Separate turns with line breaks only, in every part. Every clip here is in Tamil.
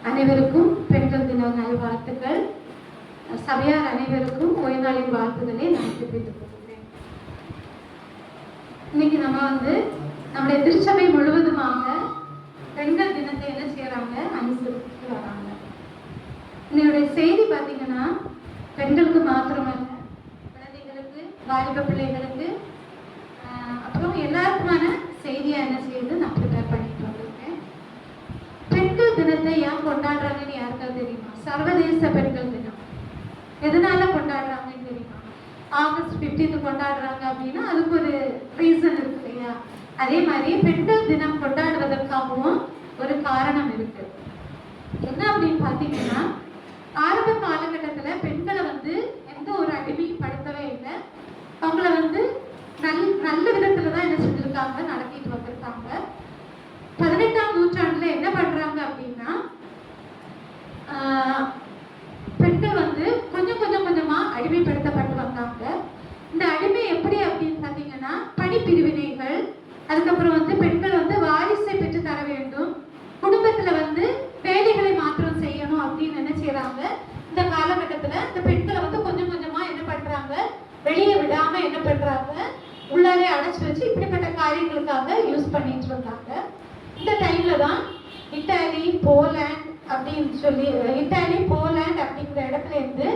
அனைவருக்கும் பெண்கள் தின நல்வாழ்த்துக்கள். சபையார் அனைவருக்கும் ஓய்நாளின் வாழ்த்துக்களை நான் தெரிவித்துக் கொள்கிறேன். இன்னைக்கு நம்ம நம்முடைய திருச்சபை முழுவதுமாக பெண்கள் தினத்தை என்ன செய்யறாங்க, அனுசரித்து வராங்க. என்னுடைய செய்தி பார்த்தீங்கன்னா பெண்களுக்கு மாத்திரமல்ல, குழந்தைகளுக்கு, வாலிப பிள்ளைகளுக்கு, அப்புறம் எல்லாருக்குமான செய்தியா என்ன செய்யுது நான் ப்ரிப்பேர் பண்ணிட்டு வந்திருக்கேன். பெண்கள் தினத்தை ஏன் கொண்டாடுறாங்கன்னு யாருக்காவது தெரியுமா? சர்வதேச பெண்கள் தினம் எதனால கொண்டாடுறாங்கன்னு தெரியுமா? ஆகஸ்ட் 15 கொண்டாடுறாங்க அப்படின்னா அதுக்கு ஒரு ரீசன் இருக்கு இல்லையா? அதே மாதிரி பெண்கள் தினம் கொண்டாடுவதற்காகவும் ஒரு காரணம் இருக்கு. என்ன அப்படின்னு பாத்தீங்கன்னா, ஆரம்ப காலகட்டத்துல பெண்களை எந்த ஒரு அடிமைப்படுத்தவே இல்லை. அவங்கள நல்ல விதத்துலதான் என்ன செஞ்சிருக்காங்க, நடத்திட்டு வந்திருக்காங்க. 18ஆம் நூற்றாண்டுல என்ன பண்றாங்க அப்படின்னா, பெண்கள் கொஞ்சம் கொஞ்சமா அடிமைப்படுத்தப்பட்டு வந்தாங்க. இந்த அடிமை எப்படி அப்படின்னு பாத்தீங்கன்னா, பணிப்பிரிவினைகள், அதுக்கப்புறம் பெண்கள் வாரிசை பெற்று தர வேண்டும், குடும்பத்துல வேலைகளை மாத்திரம் செய்யணும் அப்படின்னு என்ன செய்யறாங்க. இந்த காலகட்டத்துல இந்த பெண்களை கொஞ்சம் கொஞ்சமா என்ன பண்றாங்க, வெளியே விடாம என்ன பண்றாங்க, உள்ளாரே அடைச்சு வச்சு இப்படிப்பட்ட காரியங்களுக்காக யூஸ் பண்ணிட்டு இருந்தாங்க. இந்த டைம்ல தான் இத்தாலி, போலாந்து அப்படிங்கிற இடத்துல இருந்து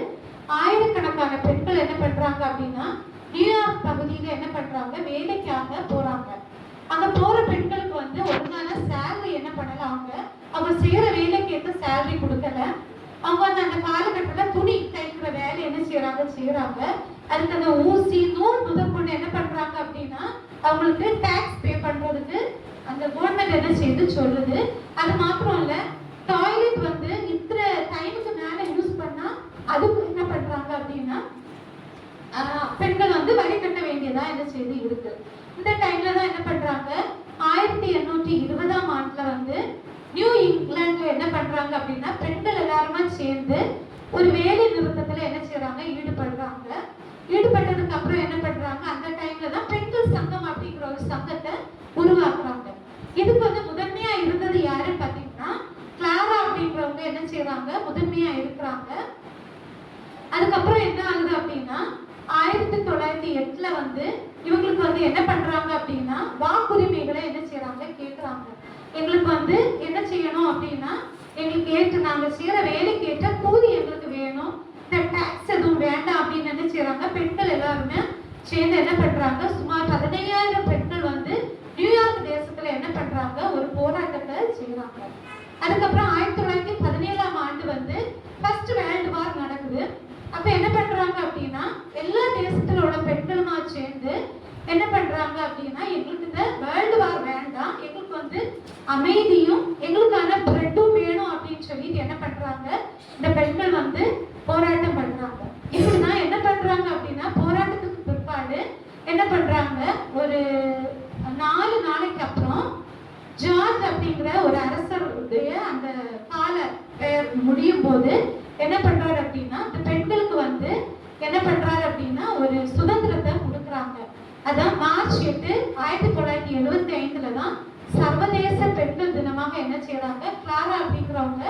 ஆயிரக்கணக்கான பெண்கள் என்ன பண்றாங்க அப்படின்னா, நியூயார்க் பகுதியில என்ன பண்றாங்க, வேலைக்காக போறாங்க. அங்க போற பெண்களுக்கு ஒழுங்கான சேலரி என்ன பண்ணல, அவங்க செய்யற வேலைக்கு ஏற்ற சேலரி கொடுக்கல. அவங்க அந்த காலகட்டத்துல துணி தைக்கிற வேலை என்ன செய்யறாங்க. அதுக்கு அந்த ஊசி, நூல் முதற்கொண்டு என்ன பண்றாங்க அப்படின்னா, அவங்களுக்கு டாக்ஸ் பே பண்றதுக்கு அந்த கவர்மெண்ட் என்ன செய்து சொல்லுது. அது மாத்திரம் இல்ல, டாய்லெட் இத்தனை டைமுக்கு மேல யூஸ் பண்ணா அதுக்கு என்ன பண்றாங்க அப்படின்னா, பெண்கள் வரி கட்ட வேண்டியதா என்ன செய்து இருக்கு. இந்த டைம்ல தான் என்ன பண்றாங்க, 1820ஆம் ஆண்டுல நியூ இங்கிலாந்துல என்ன பண்றாங்க அப்படின்னா, பெண்கள் எல்லாருமே சேர்ந்து ஒரு வேலை நிறுத்தத்துல என்ன செய்யறாங்க, ஈடுபடுறாங்க. ஈடுபட்டதுக்கு அப்புறம் என்ன பண்றாங்க, அந்த டைம்ல தான் பெண்கள் சங்கம் அப்படிங்கிற ஒரு சங்கத்தை உருவாக்குறாங்க. இதுக்கு முதன்மையா இருந்தது யாருன்னு பாத்தீங்கன்னா, கிளாரா அப்படிங்கிறவங்க என்ன செய்யறாங்க, முதன்மையா இருக்கிறாங்க. அதுக்கப்புறம் என்ன ஆகுது அப்படின்னா, 1908ல இவங்களுக்கு என்ன பண்றாங்க அப்படின்னா, வாக்குரிமைகளை என்ன செய்யறாங்க, கேட்கறாங்க. எங்களுக்கு என்ன செய்யணும் அப்படின்னா, எங்களுக்கு நாங்க செய்யற வேலைக்கு ஏற்ற கூலி எங்களுக்கு வேணும், இந்த டாக்ஸ் எதுவும் வேண்டாம் அப்படின்னு என்ன செய்யறாங்க. பெண்கள் எல்லாருமே சேர்ந்து என்ன பண்றாங்க, சுமார் 15,000 பெண்கள் நியூயார்க் தேசத்துல என்ன பண்றாங்க, ஒரு போராட்டத்தை செய்யறாங்க. அதுக்கப்புறம் 1917ஆம் ஆண்டு ஃபர்ஸ்ட் வேர்ல்டு வார் நடக்குது. அப்ப என்ன பண்றாங்க அப்படின்னா, எல்லா தேசத்திலோட பெண்களுமா சேர்ந்து என்ன பண்றாங்க அப்படின்னா, எங்களுக்கு இந்த வேர்ல்டு வார் வேண்டாம், எங்களுக்கு அமைதியும் எங்களுக்கான பிரெட்டும் வேணும் அப்படின்னு சொல்லிட்டு என்ன பண்றாங்க, இந்த பெண்கள் போராட்டம் பண்றாங்க. இப்படிதான் என்ன பண்றாங்க அப்படின்னா, போராட்டத்துக்கு பிற்பாடு என்ன பண்றாங்க, ஒரு 4 நாளைக்கு அப்புறம் ஜார்ஜ் அப்படிங்கிற ஒரு அரசருடைய அந்த கால முடியும் போது என்ன பண்றாரு அப்படின்னா, இந்த பெண்களுக்கு என்ன பண்றாரு அப்படின்னா, ஒரு சுதந்திரத்தை கொடுக்குறாங்க. அதான் மார்ச் 8, 1975ல தான் சர்வதேச பெண்கள் தினமாக என்ன செய்யறாங்க, கிளாரா அப்படிங்கிறவங்க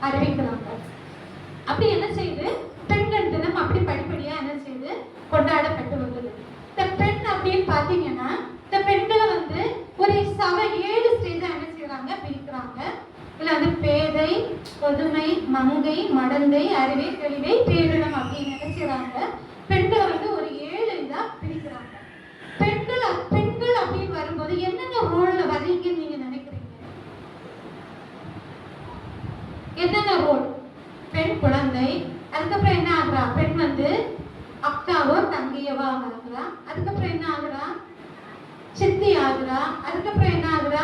அறிவிக்கிறாங்க. அப்படி என்ன செய்யுது, பெண்கள் தினம் அப்படி படிப்படியா என்ன செய்து கொண்டாடப்பட்டு வந்தது. இந்த பெண் அப்படின்னு பாத்தீங்கன்னா, இந்த பெண்களை ஒரு 7 ஸ்டேஜா என்ன செய்யறாங்க, பிரிக்கிறாங்க. இல்ல பேதை, பொதுமை, மங்கை, மடந்தை, அறிவை, தெளிவை, பேரிடம் அப்படின்னு என்ன செய்யறாங்க, பெண்களை ஒரு 7 இதா பிரிக்கிறாங்க. பெண்கள் அப்படின்னு வரும்போது என்னென்ன ரோல்ல வரீங்கன்னு நீங்க நினைக்கிறீங்க? என்னென்ன ரோல்? பெண் குழந்தை, அதுக்கப்புறம் என்ன ஆகுறா, பெண் அக்காவோ தங்கையவோ ஆகுறா. அதுக்கப்புறம் என்ன ஆகுறா, சித்தி ஆகுறா. அதுக்கப்புறம் என்ன ஆகுறா,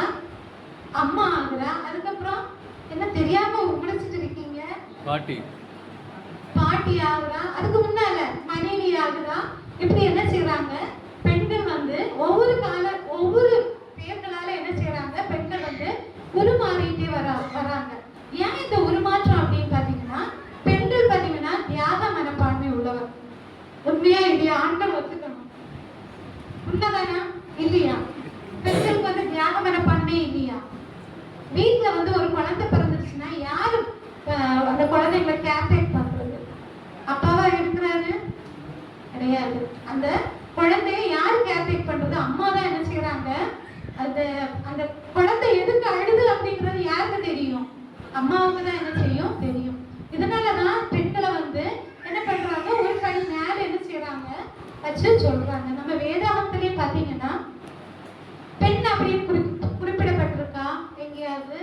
அம்மா ஆகுறா. அதுக்கப்புறம் என்ன தெரியாம முடிச்சிட்டு இருக்கீங்க, பாட்டி ஆகுறா. அதுக்கு முன்னால மனைவி ஆகுறா. இப்படி என்ன செய்யறாங்க, பெண்கள் ஒவ்வொரு பேர்களால என்ன செய்யறாங்க, பெண்கள் உருமாறிட்டே வராங்க. ஏன் இந்த உருமாற்றம் அப்படின்னு பாத்தீங்கன்னா, பெண்கள் பாத்தீங்கன்னா தியாக மனப்பான்மை உள்ளவர். உண்மையா இல்லையா? ஆண்கள் ஒத்துக்கணும். உண்மைதானா இல்லையா? பெண்களுக்கு தியாக மனப்பான்மை இல்லையா? வீட்டுல ஒரு குழந்தை பிறந்துச்சுன்னா யாரு குழந்தைங்களை கேர்டேக் பண்றது. அப்பாவா இருக்கிறாரு கிடையாது. அந்த குழந்தைய யார் கேர்டேக் பண்றது? அம்மா தான் என்ன செய்யறாங்க, அந்த அந்த குழந்தை எதுக்கு அழுது அப்படிங்கிறது யாருக்கு தெரியும்? அம்மாவுக்கு தான் என்ன செய்யும் தெரியும். இதனாலதான் பெண்களை வந்து என்ன பண்றாங்க, ஒரு கை மேல என்ன செய்யறாங்க வச்சு சொல்றாங்க. நம்ம வேதாகத்திலே பாத்தீங்கன்னா பெண் அப்படின்னு குறிப்பிடப்பட்டிருக்கா எங்கேயாவது?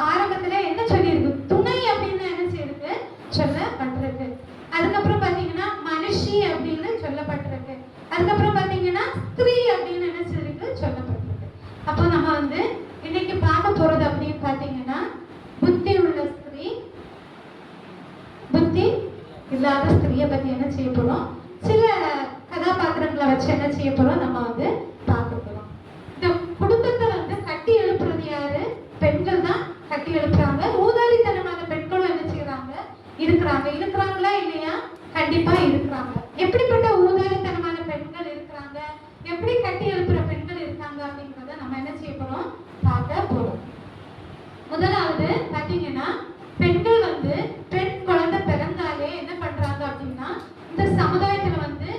ஆரம்பத்துல என்ன சொல்லியிருக்கு? துணை அப்படின்னு என்ன செய்யிருக்கு சொல்லப்பட்டிருக்கு. அதுக்கப்புறம் பாத்தீங்கன்னா மனுஷி அப்படின்னு சொல்லப்பட்டிருக்கு. அதுக்கப்புறம் பாத்தீங்கன்னா ஸ்திரீ அப்படின்னு என்ன செய்யிருக்கு சொல்லப்பட்டிருக்கு. அப்போ நம்ம வந்து இன்னைக்கு பார்க்க போறது அப்படின்னு பாத்தீங்கன்னா புத்தி உள்ள ஸ்திரீ, புத்தி இல்லாத ஸ்திரீயை பத்தி என்ன செய்ய போறோம், சில கதாபாத்திரங்களை வச்சு என்ன செய்ய போறோம் நம்ம வந்து பார்க்க போறோம். இந்த குடும்பத்தை வந்து கட்டி எழுப்புறது யாரு? பெண்கள் தான் கட்டி எழுப்புறாங்க. ஊதாரித்தனமான பெண்களும் என்ன செய்யறாங்க இருக்கிறாங்களா இல்லையா? கண்டிப்பா இருக்கிறாங்க. எப்படிப்பட்ட ஊதாரித்தனமான பெண்கள் இருக்கிறாங்க, எப்படி கட்டி எழுப்புற பெண்கள் இருக்காங்க அப்படிங்கிறத நம்ம என்ன செய்ய போறோம் பார்க்க போறோம். முதலாவது பாத்தீங்கன்னா பெண்கள் வந்து பெண் குழந்தை பிறந்தாலே என்ன பண்றாங்க அப்படின்னா இந்த சமுதாயத்துல வந்து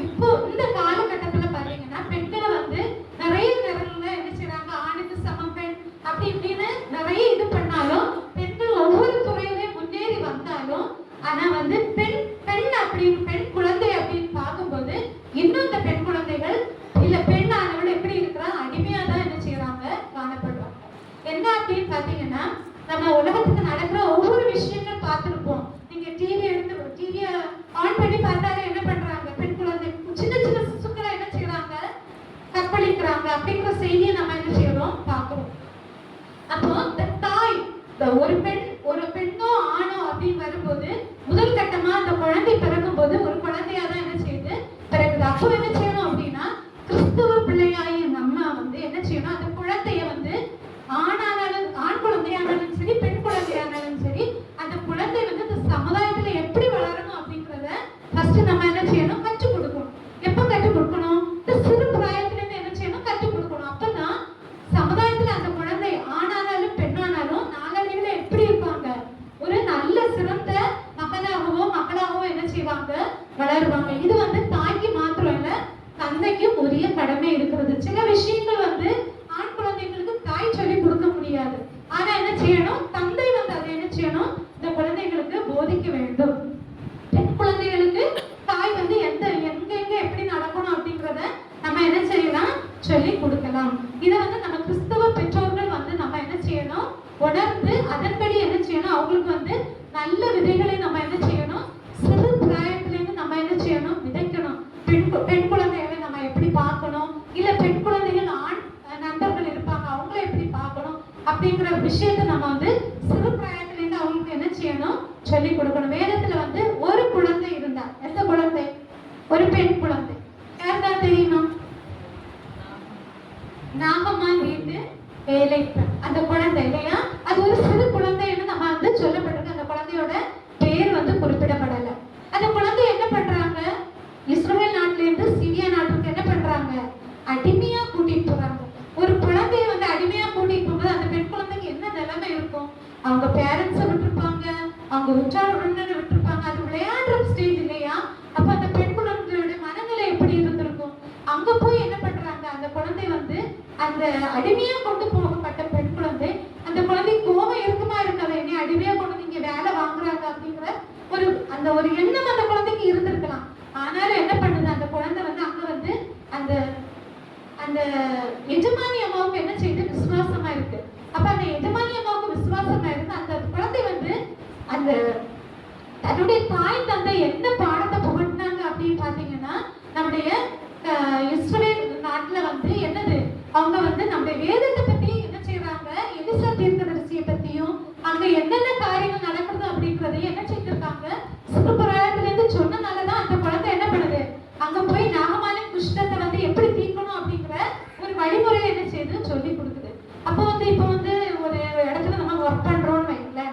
இப்போ இந்த காலகட்டத்துல பாத்தீங்கன்னா பெண்களை வந்து நிறைய நிறங்கள்ல என்ன செய்யறாங்க, ஆணுக்கு சமம் பெண் அப்படி இப்படின்னு நிறைய இது பண்ணாலும் பெண்கள் ஒவ்வொரு துறையிலையும் முன்னேறி வந்தாலும் ஆனா வந்து பெண் அப்படின்னு பெண் குழந்தை அப்படின்னு பார்க்கும்போது இன்னும் இந்த பெண் குழந்தைகள் இல்ல பெண் ஆனவள் எப்படி இருக்கிறா, அடிமையா தான் என்ன செய்யறாங்க காணப்படுறாங்க. என்ன அப்படின்னு பாத்தீங்கன்னா நம்ம உலகத்துக்கு நடக்கிற ஒவ்வொரு விஷயங்கள் பார்த்திருப்போம். நீங்க டிவிய ஆன் பண்ணி பார்த்தாலே என்ன பண்றாங்க, பெண் குழந்தை சின்ன சின்ன சிசுக்களை என்ன செய்யறாங்க கற்பழிக்கிறாங்க அப்படிங்கிற செய்தியை நம்ம என்ன செய்யறோம் பார்க்கிறோம். அப்போ இந்த தாய் ஒரு பெண்ணோ ஆணோ அப்படின்னு வரும்போது முதல் கட்டமா அந்த குழந்தை பிறக்கும் போது ஒரு குழந்தையா தான் என்ன செய்யுது பிறகுது. அப்போ என்ன செய்யணும் அப்படின்னா கிறிஸ்துவ பிள்ளையாய நம்ம வந்து என்ன செய்யணும், அந்த குழந்தைய வந்து ஆண் குழந்தையானாலும் சரி பெண் குழந்தையானாலும் சரி அந்த குழந்தை வந்து இந்த சமுதாயத்துல எப்படி வளரணும் அப்படிங்கிறத ஃபர்ஸ்ட் நம்ம என்ன செய்யணும் கற்றுக் கொடுக்கணும். எப்ப கற்றுக் கொடுக்கணும்? இந்த சிறு பிராயத்துல இருந்து என்ன செய்யணும் கற்றுக் கொடுக்கணும். அப்பதான் சமுதாயத்துல அந்த குழந்தை ஆணானாலும் பெண்ணானாலும் நாளடைவில் எப்படி இருப்பாங்க, ஒரு நல்ல சிறந்த மகளாகவோ என்ன செய்வாங்க வளருவாங்க. இது வந்து தாய்க்கு மாத்திரம் இல்ல தந்தைக்கும் உரிய கடமை இருக்கிறது. சில விஷயங்கள் வந்து ஆண் குழந்தைங்களுக்கு தாய் சொல்லி கொடுக்க முடியாது. ஆனா என்ன செய்யணும், தந்தை வந்து அதை என்ன செய்யணும் இந்த குழந்தைங்களுக்கு போதிக்க வேண்டும். பெண் குழந்தைகளுக்கு தாய் வந்து எங்க எப்படி நடக்கணும் அப்படிங்கிறத நம்ம என்ன செய்யலாம் சொல்லி கொடுக்கலாம். இதை வந்து நம்ம கிறிஸ்தவ பெற்றோர்கள் வந்து நம்ம என்ன செய்யணும் உணர்ந்து அதன்படி என்ன செய்யணும் அவங்களுக்கு வந்து நல்ல விதைகளை நம்ம என்ன செய்யணும் சிறு பிராயத்திலேருந்து நம்ம என்ன செய்யணும் விதைக்கணும். பெண் குழந்தைகளை நம்ம எப்படி பார்க்கணும், இல்ல பெண் குழந்தைகள் ஆண் நண்பர்கள் இருப்பாங்க அவங்கள எப்படி பார்க்கணும் அப்படிங்கிற விஷயத்தை நம்ம வந்து சிறு பிராயத்திலேருந்து அவங்களுக்கு என்ன செய்யணும் சொல்லி கொடுக்கணும். வேதத்துல வந்து ஒரு குழந்தை இருந்தா, எந்த குழந்தை? ஒரு பெண் குழந்தை. யாருதான் தெரியுமா? நாகமான் வீட்டு வேலை அந்த குழந்தை இல்லையா, அது ஒரு சிறு குழந்தைன்னு நம்ம வந்து சொல்லப்பட்டிருக்கு. அந்த குழந்தையோட பேர் வந்து குறிப்பிடப்படல. அந்த குழந்தை என்ன பண்றாங்க, இஸ்ரேல் நாட்டுல இருந்து சிரியா நாட்டுக்கு என்ன பண்றாங்க அடிமையா கூட்டிட்டு போறாங்க. ஒரு குழந்தைய வந்து அடிமையா கூட்டிட்டு போகும்போது அந்த பெண் குழந்தைக்கு என்ன நிலைமை இருக்கும்? அவங்க பேரண்ட்ஸை விட்டுருப்பாங்க, அவங்க உற்றார் உறவினரை விட்டுருப்பாங்க. அது விளையாடுற ஸ்டேஜ் இல்லையா? அப்ப அந்த பெண் குழந்தையோட மனநிலை எப்படி இருந்திருக்கும்? அங்க போய் என்ன பண்றாங்க, அந்த குழந்தை வந்து அந்த அடிமையா கொண்டு போகப்பட்ட பெண் குழந்தை, அந்த குழந்தை கோபம் இருக்குமா இருக்காது, என்னை அடிமையா கொண்டு நீங்க வேலை வாங்குறாங்க அப்படிங்கிற ஒரு எண்ணம் அந்த குழந்தைக்கு இருந்திருக்கலாம். ஆனாலும் என்ன பண்ணுது, அந்த குழந்தை வந்து அங்க வந்து அந்த அந்த எஜமானி அம்மாவுக்கு என்ன செய்யுது விசுவாசமா இருக்கு. அப்ப அந்த எஜமானி அம்மாவுக்கு விசுவாசமா இருக்கு. அந்த குழந்தை வந்து அந்த தன்னுடைய தாய் தந்தை என்ன பாடத்தை புகட்டினாங்க அப்படின்னு பாத்தீங்கன்னா நம்முடைய இஸ்ரேல் நாட்டுல வந்து என்னது அவங்க வந்து நம்முடைய வேதத்தை பத்தி என்ன செய்யறாங்க, எலிசா தீர்க்கதரிசியை பத்தியும் அங்க என்னென்ன காரியங்கள் நடக்குது அப்படிங்கறதையும் என்ன செய்திருக்காங்க சிறுபிராயத்துல இருந்து சொன்னனாலதான் அந்த குழந்தை என்ன பண்ணுது அங்க போய் நாகமானின் குஷ்டத்தை வந்து எப்படி தீர்க்கணும் அப்படிங்கிற ஒரு வழிமுறையை என்ன செய்யுது சொல்லி கொடுக்குது. அப்போ வந்து இப்போ வந்து ஒரு இடத்துல நம்ம ஒர்க் பண்றோம்னு வைக்கல,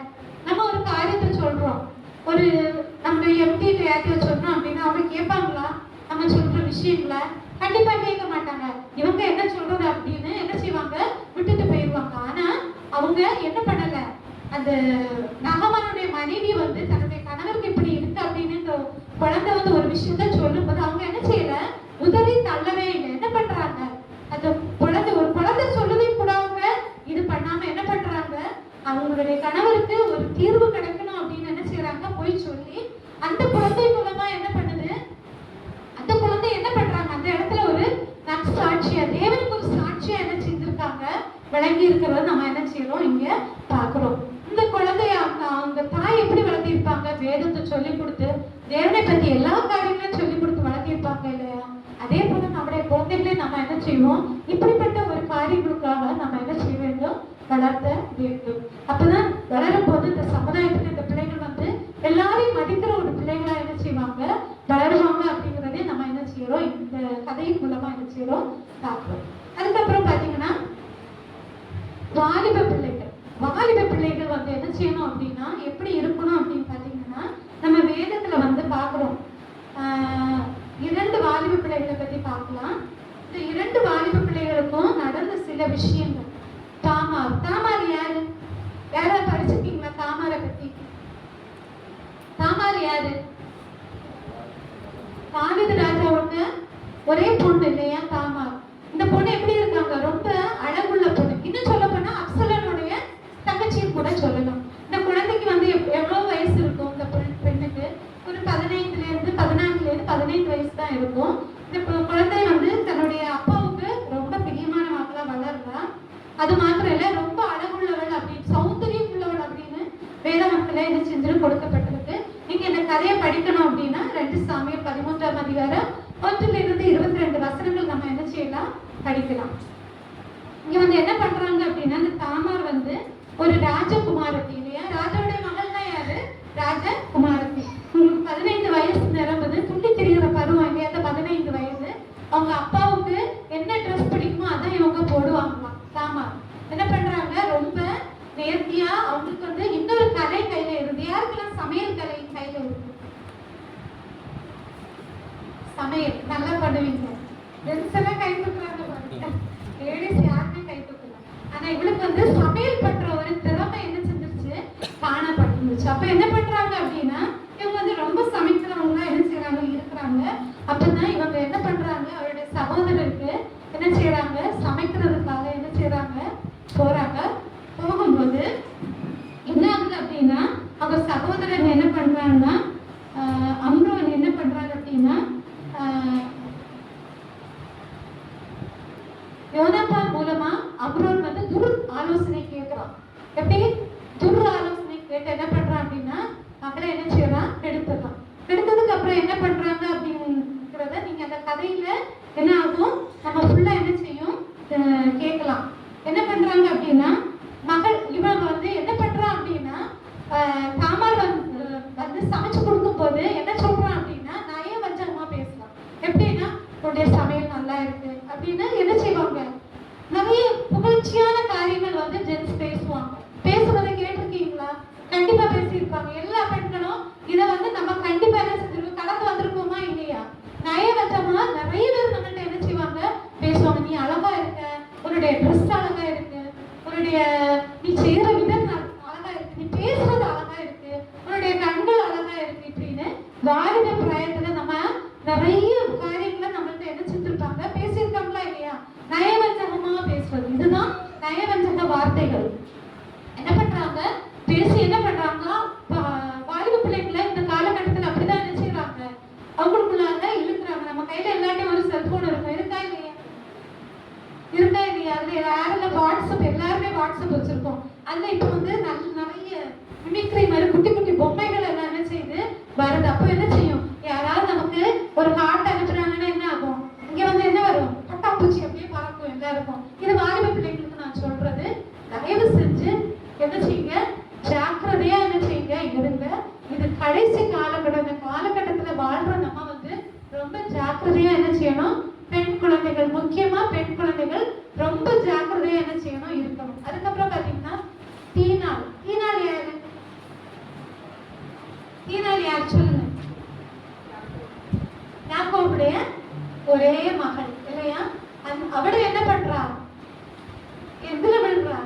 நம்ம ஒரு காரியத்தை சொல்றோம், ஒரு நம்ம எம்டி யார்கிட்ட சொல்றோம் அப்படின்னா அவங்க கேட்பாங்களா நம்ம சொல்ற விஷயங்களை? கண்டிப்பா கேட்க மாட்டாங்க. இவங்க என்ன சொல்றது அப்படின்னு என்ன செய்வாங்க விட்டுட்டு போயிடுவாங்க. ஆனா அவங்க என்ன பண்ணல, அந்த நகமானுடைய மனைவி வந்து தன்னுடைய கணவருக்கு இப்படி இருக்கு அப்படின்னு இந்த குழந்தை வந்து ஒரு விஷயத்த சொல்லும்போது அவங்க என்ன செய்யல, உதவி தள்ளவே இல்லை. என்ன பண்றாங்க, அந்த குழந்தை ஒரு குழந்தை சொல்லுதையும் கூட அவங்க இது பண்ணாம என்ன பண்றாங்க, அவங்களுடைய கணவருக்கு ஒரு தீர்வு கிடைக்கணும் அப்படின்னு என்ன செய்யறாங்க, போய் சொல்லி அந்த குழந்தை மூலமா என்ன பண்ணுது, அந்த குழந்தை என்ன பண்றாங்க, அந்த இடத்துல ஒரு நற்சாட்சியா தேவனுக்கு ஒரு சாட்சியா என்ன செஞ்சிருக்காங்க, விளங்கி இருக்கிறத நம்ம என்ன செய்யறோம் இங்க பாக்குறோம். இந்த குழந்தைய அவங்க தாய் எப்படி வளர்த்திருப்பாங்க, வேதத்தை சொல்லி கொடுத்து தேவனை பத்தி எல்லா காரியங்களும் சொல்லி கொடுத்து வளர்த்திருப்பாங்க இல்லையா? அதே போல நம்முடைய குழந்தைகளை நம்ம என்ன செய்வோம், இப்படிப்பட்ட ஒரு காரியங்களுக்காக நம்ம என்ன செய்ய வேண்டும், வளர்த்த வேண்டும். அப்பதான் வளரும் போது இந்த சமுதாயத்துல இந்த பிள்ளைகள் வந்து எல்லாரையும் மதிக்கிற ஒரு பிள்ளைகளா என்ன செய்வாங்க, வளருவாங்க அப்படிங்கிறதே நம்ம என்ன செய்யறோம், இந்த கதையின் மூலமா என்ன செய்யறோம் பார்க்கிறோம். அதுக்கப்புறம் பாத்தீங்கன்னா வாலிப பிள்ளைகள் வந்து என்ன செய்யணும் அப்படின்னா எப்படி இருக்கணும் அப்படின்னு பாத்தீங்கன்னா, நம்ம வேதத்துல வந்து பாக்குறோம். 2 வாலிப பிள்ளைகளை பத்தி பார்க்கலாம். இந்த 2 வாலிப பிள்ளைகளுக்கும் நடந்த சில விஷயங்கள். தாமார் யாரு, யாராவது படிச்சிருக்கீங்களா தாமாரை பத்தி? தாமார் யாரு? தாவீது ராஜாவுக்கு ஒரே பொண்ணு இல்லையா தாமார். இந்த பொண்ணு எப்படி இருக்காங்க, ரொம்ப அழகுள்ள பொண்ணு. இன்னும் சொல்ல போனா அப்சலோனுடைய தங்கச்சியும் கூட சொல்லலாம். இந்த குழந்தைக்கு வந்து எவ்வளவு வயசு இருக்கும், இந்த பெண்ணுக்கு ஒரு 14 வயசு தான் இருக்கும். இந்த குழந்தை வந்து தன்னுடைய அப்பாவுக்கு ரொம்ப பிரியமான மக்களா வளர்றா. அது மாத்திரம் இல்ல, ரொம்ப அழகுள்ளவள் அப்படின்னு, சௌந்தரியம் உள்ளவள் அப்படின்னு வேத மக்களே இது செஞ்சு கொடுக்கப்பட்டிருக்கு. நீங்க இந்த கதையை படிக்கணும் அப்படின்னா 2 சாமுவேல் 13ஆம் அதிகாரம் 1-இருந்து 22 வசனங்கள் நம்ம என்ன செய்யலாம், படிக்கலாம். இங்க வந்து என்ன பண்றாங்க அப்படின்னா, இந்த தாமார் வந்து ஒரு ராஜகுமாரத்தி இல்லையா, ராஜாவுடைய மகள் தான் யாரு, ராஜகுமாரத்தி. உங்களுக்கு 15 வயசு நிரம்புது, துள்ளி திரிகிற பருவம் இல்லையா, அந்த 15 வயசு. அவங்க அப்பாவுக்கு என்ன ட்ரெஸ் பிடிக்குமோ அதான் இவங்க போடுவாங்களாம். தாமார் என்ன பண்றாங்க, ரொம்ப நேர்த்தியா அவங்களுக்கு வந்து இன்னொரு கலை கையில இருந்து, யாருக்கெல்லாம் சமையல் கலை கையில இருக்கு, சமையல் நல்லா பண்ணுவீங்க, ஜென்ஸ் எல்லாம் கை தூக்குறாங்க பாருங்க, லேடிஸ் யாருமே கை தூக்கல. ஆனா இவளுக்கு வந்து சமையல் பண்ற ஒரு திறமை என்ன செஞ்சிருச்சு, காணப்பட்டுருந்துச்சு. அப்ப என்ன பண்றாங்க அப்படின்னா, இவங்க வந்து ரொம்ப சமைக்கிறவங்க என்ன செய்யறாங்க இருக்கிறாங்க. அப்பதான் இவங்க என்ன பண்றாங்க, அவருடைய சகோதரருக்கு என்ன செய்யறாங்க, சமைக்கிறதுக்காக என்ன செய்யறாங்க, போறாங்க. போகும்போது என்ன ஆகுது அப்படின்னா, அவங்க சகோதரர் என்ன பண்றாங்கன்னா, அம்ரோன் என்ன பண்றாங்க அப்படின்னா, யோனாத்தான் மூலமா அம்ரோன் வந்து ஆலோசனை கேட்கிறான். எப்படி ஆலோசனை கேட்டு என்ன பண்றான் அப்படின்னா, மக்களை என்ன செய்யறான், கெடுத்துறான். கெடுத்ததுக்கு அப்புறம் என்ன பண்றாங்க அப்படிங்கிறத நீங்க அந்த கதையில என்ன ஆகும், நம்ம ஃபுல்லா என்ன செய்யும் கேட்கலாம். என்ன பண்றாங்க அப்படின்னா, மகள் இவங்க வந்து என்ன பண்றான் அப்படின்னா, தாமார் வந்து சமைச்சு கொடுக்கும் போது என்ன சொல்றான் அப்படின்னா, நயவஞ்சகமா பேசலாம். எப்படின்னா, உன்னுடைய சமையல் நல்லா இருக்கு அப்படின்னு என்ன செய்வாங்க, நிறைய புகழ்ச்சியான காரியங்கள் வந்து ஜென்ஸ் பேசுவாங்க. பேசுறதை கேட்டிருக்கீங்களா? கண்டிப்பா பேசியிருப்பாங்க. எல்லா பெண்களும் இதை வந்து நம்ம கண்டிப்பா என்ன செஞ்சிருக்கோம், கடந்து வந்திருக்கோமா இல்லையா? நயவஞ்சமா நிறைய பேர் நம்மள்ட்ட என்ன செய்வாங்க, பேசுவாங்க. நீ அழகா இருக்க, உன்னுடைய ட்ரெஸ் அழகா இருக்கு, உன்னுடைய நீ செய்யற விதம் அழகா இருக்கு, நீ பேசுறது அழகா இருக்கு, உன்னுடைய கண்கள் அழகா இருக்கு இப்படின்னு வாலிப பிராயத்துல நம்ம நிறைய காரியங்களை நம்மள்ட்ட என்ன செஞ்சிருப்பாங்க, பேசியிருக்காங்களா இல்லையா? நயவஞ்சகமா பேசுறது, இதுதான் நயவஞ்சக வார்த்தைகள். என்ன பண்றாங்க, பேசி என்ன பண்றாங்க, வாலிப பிள்ளைங்களை இந்த காலகட்டத்தில் அப்படிதான் என்ன செய்யறாங்க, அவங்களுக்குள்ளாக இழுக்கிறாங்க. நம்ம கையில எல்லாத்தையும் ஒரு செல்போன் இருக்கும், இருக்கா இல்லையா? அதுல யாரெல்லாம் வாட்ஸ்அப், எல்லாருமே வாட்ஸ்அப் வச்சிருக்கோம். அதுல இப்ப வந்து நிறைய மிமிக்ரி மாதிரி குட்டி குட்டி பொம்மைகள் எல்லாம் என்ன செய்யுது வருது. அப்போ என்ன செய்யும், யாராவது நமக்கு ஒரு ஹார்ட் அனுப்புறாங்கன்னா என்ன ஆகும், இங்க வந்து என்ன வரும், பட்டாம்பூச்சி அப்படியே பறக்கும் எல்லாருக்கும். இது வாலிப பிள்ளைங்களுக்கு நான் சொல்றது, தயவு செஞ்சு என்ன செய்யுங்க, ஜாக்கிரதையா என்ன செய்யுங்க இருங்க. இது கடைசி காலகட்டம். இந்த காலகட்டத்துல வாழ்ற நம்ம வந்து ரொம்ப ஜாக்கிரதையா என்ன செய்யணும், பெண் குழந்தைகள், முக்கியமா பெண் குழந்தைகள் ரொம்ப ஜாக்கிரதையா என்ன செய்யணும், இருக்கணும். அதுக்கப்புறம் பாத்தீங்கன்னா தீனாள் யாரு, தீனாள் யார் சொல்லுங்க? யாக்கோபுடைய ஒரே மகள் இல்லையா? அவளை என்ன பண்றா, எதுல விழுறா,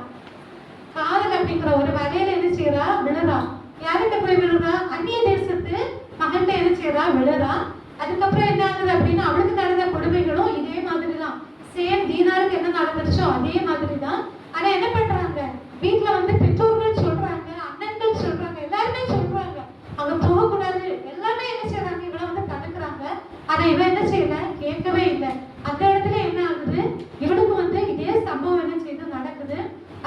காதல் அப்படிங்கிற ஒரு வகையில என்ன செய்யறா? விழுறா. யார்கிட்ட போய் விழுறா? அந்நிய தேசத்து மகன்கிட்ட என்ன செய்யறா? விழுறா. அதுக்கப்புறம் என்ன ஆகுது அப்படின்னா அவளுக்கு நடந்த கொடுமைகளும் இதே மாதிரி தான். சேம் தீனாருக்கு என்ன நடந்துச்சோ அதே மாதிரி தான். ஆனா என்ன பண்றாங்க, வீட்டுல வந்து பெற்றோர்கள் சொல்றாங்க, அண்ணன்கள் சொல்றாங்க, எல்லாருமே சொல்றாங்க அங்க போகக்கூடாது. எல்லாமே என்ன செய்யறாங்க, இவளை வந்து தடுக்கிறாங்க. ஆனா இவன் என்ன செய்யல, கேட்கவே இல்லை. அந்த இடத்துல என்ன ஆகுது, இவனுக்கு வந்து இதே சம்பவம் என்ன செய்து நடக்குது.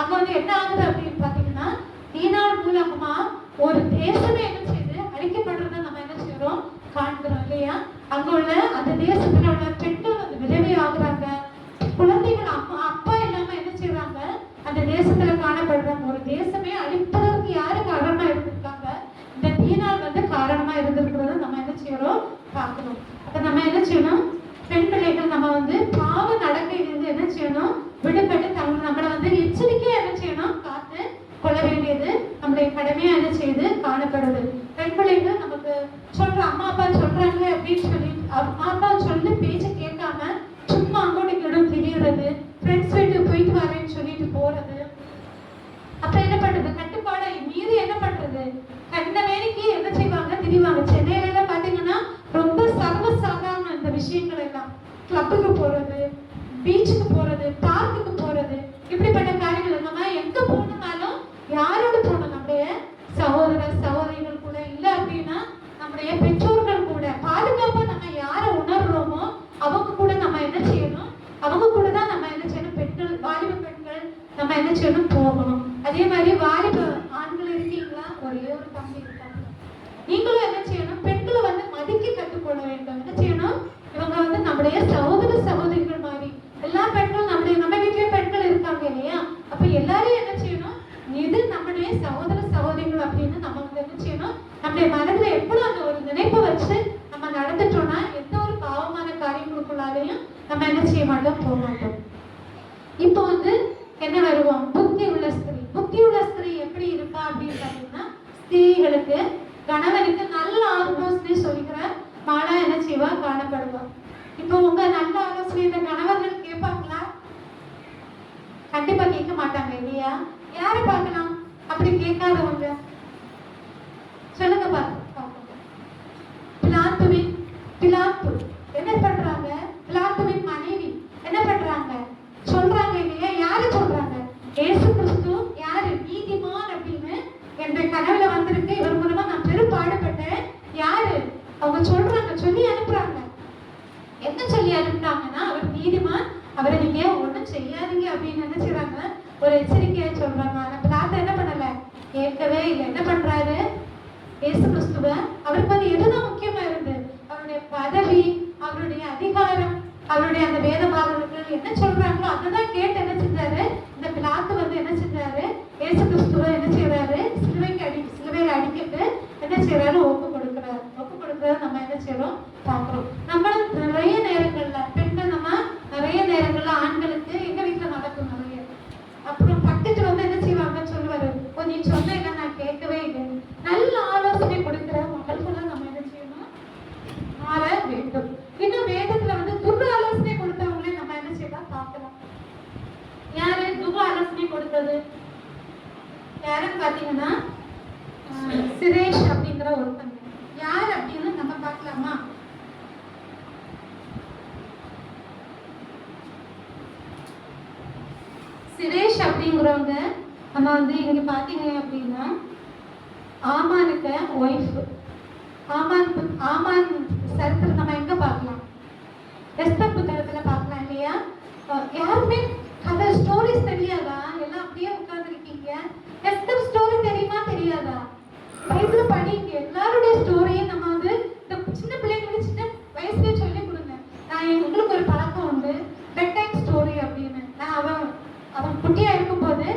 அங்க வந்து என்ன ஆகுது அப்படின்னு பாத்தீங்கன்னா தீனார் மூலமா ஒரு தேசமே என்ன செய்யுது, அழிக்கப்படுறத நம்ம என்ன செய்யறோம், காண்கிறோம் இல்லையா? அங்க உள்ள அந்த தேசத்துல உள்ள பெண்கள் வந்து விதவை ஆகுறாங்க. குழந்தைகள் அம்மா அப்பா இல்லாம என்ன செய்யறாங்க, அந்த தேசத்துல காணப்படுறாங்க. ஒரு தேசமே அழிப்பதற்கு யாரு காரணமா இருந்திருக்காங்க, இந்த தீனால் வந்து காரணமா இருந்திருக்கிறத நம்ம என்ன செய்யறோம், பார்க்கணும். அப்ப நம்ம என்ன செய்யணும், பெண் பிள்ளைகள் நம்ம வந்து பாவ நடக்கையிலிருந்து என்ன செய்யணும், விடுபட்டு நம்மளை வந்து எச்சரிக்கையா என்ன செய்யணும், காத்து கொள்ள வேண்டியது நம்முடைய கடமையா என்ன செய்யுது, காணப்படுது. பெண் பிள்ளைகள் நமக்கு சொல்ற அம்மா அப்பா சொல்றாங்க அப்படின்னு சொல்லி அம்மா அப்பா சொல்லி பேச்ச கேட்காம சும்மா அங்கோட்டு இடம் திரியுறது, ஃப்ரெண்ட்ஸ் வீட்டுக்கு போயிட்டு வரேன்னு சொல்லிட்டு போறது. அப்ப என்ன பண்றது, கட்டுப்பாடை மீறி என்ன பண்றது, கண்ட வேலைக்கு என்ன செய்வாங்க, திரிவாங்க. சென்னையில எல்லாம் பாத்தீங்கன்னா ரொம்ப சர்வசாதாரண இந்த விஷயங்கள் எல்லாம். கிளப்புக்கு போறது, பீச்சுக்கு போறது, பார்க்குக்கு போறது, இப்படிப்பட்ட காரியங்கள் நம்ம எங்க போனாலும் யாரோட போகணும், நம்முடைய சகோதர சகோதரிகள் கூட, இல்ல அப்படின்னா நம்முடைய பெற்றோர்கள் கூட. பாதுகாப்பா நம்ம யாரை உணர்றோமோ அவங்க கூட நம்ம என்ன செய்யணும், அவங்க கூட தான் நம்ம என்ன செய்யணும், பெண்கள் வாலிப பெண்கள் நம்ம என்ன செய்யணும், போகணும். அதே மாதிரி வாலிப ஆண்கள் இருக்கீங்களா, ஒரே ஒரு தம்பி இருக்காங்க, நீங்களும் என்ன செய்யணும், பெண்களை வந்து மதிக்க கற்றுக்கொள்ள வேண்டும். என்ன செய்யணும், இவங்க வந்து நம்முடைய சகோதர சகோதரிகள் மாதிரி. எல்லா பெண்களும் நம்ம வீட்லயே பெண்கள் இருக்காங்க இல்லையா, அப்ப எல்லாரையும் என்ன செய்யணும், இது நம்முடைய சகோதர சகோதரிகள் அப்படின்னு நம்ம வந்து என்ன செய்யணும், நம்முடைய மனதுல எப்படும் அந்த ஒரு நினைப்பை வச்சு நம்ம நடந்துட்டோம்னா எந்த ஒரு பாவமான காரியங்களுக்குள்ளாலையும் நம்ம என்ன செய்ய மாட்டோம், போக மாட்டோம். இப்போ வந்து என்ன வருவோம், புத்தி உள்ள ஸ்திரீ. புத்தி உள்ள ஸ்திரீ எப்படி இருப்பா அப்படின்னு பாத்தீங்கன்னா, ஸ்திரீகளுக்கு கணவனுக்கு நல்ல ஆலோசனை சொல்லிக்கிற மாடா என்ன செய்வா, காணப்படுவா. இப்போ உங்க நல்ல ஆலோசனை இந்த கணவர்கள் கேட்பாங்களா? கண்டிப்பா கேட்க மாட்டாங்க இல்லையா? யாரை பார்க்கலாம் அப்படி கேட்காதவங்க, சொல்லுங்க பார்க்கலாம். பிலாத்து என்ன பண்றாங்க, பிலாத்துவின் மனைவி என்ன பண்றாங்க, சொல்றாங்க இல்லையா? யாரு சொல்றாங்க, இயேசு கிறிஸ்து யாரு, நீதிமான் அப்படின்னு என்ற கனவுல வந்திருக்கு, இவர் மூலமா நான் பெரும் பாடுபட்டேன். யாரு அவங்க சொல்றாங்க, சொல்லி அனுப்புறாங்க. என்ன சொல்லி அனுப்புறாங்கன்னா, அவர் நீதிமான், அவரை நீங்க ஒண்ணும் செய்யாதீங்க அப்படின்னு என்ன செய்றாங்க, ஒரு எச்சரிக்கையா சொல்றாங்க. ஆனா பிலாத்து என்ன பண்ணல, கேட்கவே இல்லை. என்ன பண்றாரு, இயேசு கிறிஸ்துவ அவருக்கு வந்து எதுதான் முக்கியமா இருந்து, அவருடைய பதவி, அவருடைய அதிகாரம், அவருடைய அந்த வேதபாரர்கள் என்ன சொல்றாங்களோ அதுதான் கேட்டு என்ன செஞ்சாரு, இந்த பிலாத்து வந்து என்ன செஞ்சாரு, இயேசு கிறிஸ்துவ என்ன செய்யறாரு, சிலுவையில அடிக்கிட்டு என்ன செய்யறாரு, ஒப்பு கொடுக்கிறாரு. ஒப்பு கொடுக்கறத நம்ம என்ன செய்யறோம், பாக்குறோம். நம்ம நிறைய நேரங்கள்ல பெண்கள், நம்ம நிறைய நேரங்கள்ல ஆண்களுக்கு எங்க வீட்டுல நடக்கும் நிறைய. அப்புறம் பக்கத்துல வந்து என்ன செய்வாங்க, சொல்லுவாரு, ஓ நீ சொன்ன இல்லை நான் கேட்கவே இல்லை. நல்ல ஆலோசனை கொடுக்கிற மகள்களை நம்ம என்ன செய்யணும், மாற வேண்டும். இன்னும் வேதத்துல வந்து துர்ர ஆலோசனை கொடுத்தவங்களே நம்ம என்ன செய்யலாம், பார்க்கலாம். யாரு துர்ர ஆலோசனை கொடுத்தது, யாருன்னு பாத்தீங்கன்னா சிரேஷ் அப்படிங்கிற ஒருத்தங்க. யார் அப்படின்னு நம்ம பார்க்கலாமா? சிரேஷ் அப்படிங்கிறவங்க நம்ம வந்து இங்க பாத்தீங்க அப்படின்னா ஆமானுக்கு ஒய்ஃப். ஆமான் சரித்திரம் நம்ம எங்க பார்க்கலாம், எஸ்தர் புத்தகத்துல பார்க்கலாம் இல்லையா? யாருமே கதை ஸ்டோரிஸ் தெரியாதா? எல்லாம் அப்படியே உட்கார்ந்துருக்கீங்க. எஸ்தர் ஸ்டோரி தெரியுமா, தெரியாதா? பைபிள் படிங்க, எல்லாருடைய ஸ்டோரியும் நம்ம வந்து இந்த சின்ன பிள்ளைங்களுக்கு சின்ன வயசுலயே சொல்லி கொடுங்க. நான் எங்களுக்கு ஒரு பழக்கம் உண்டு, பெட் டைம் ஸ்டோரி அப்படின்னு. நான் அவன் குட்டியா இருக்கும்போது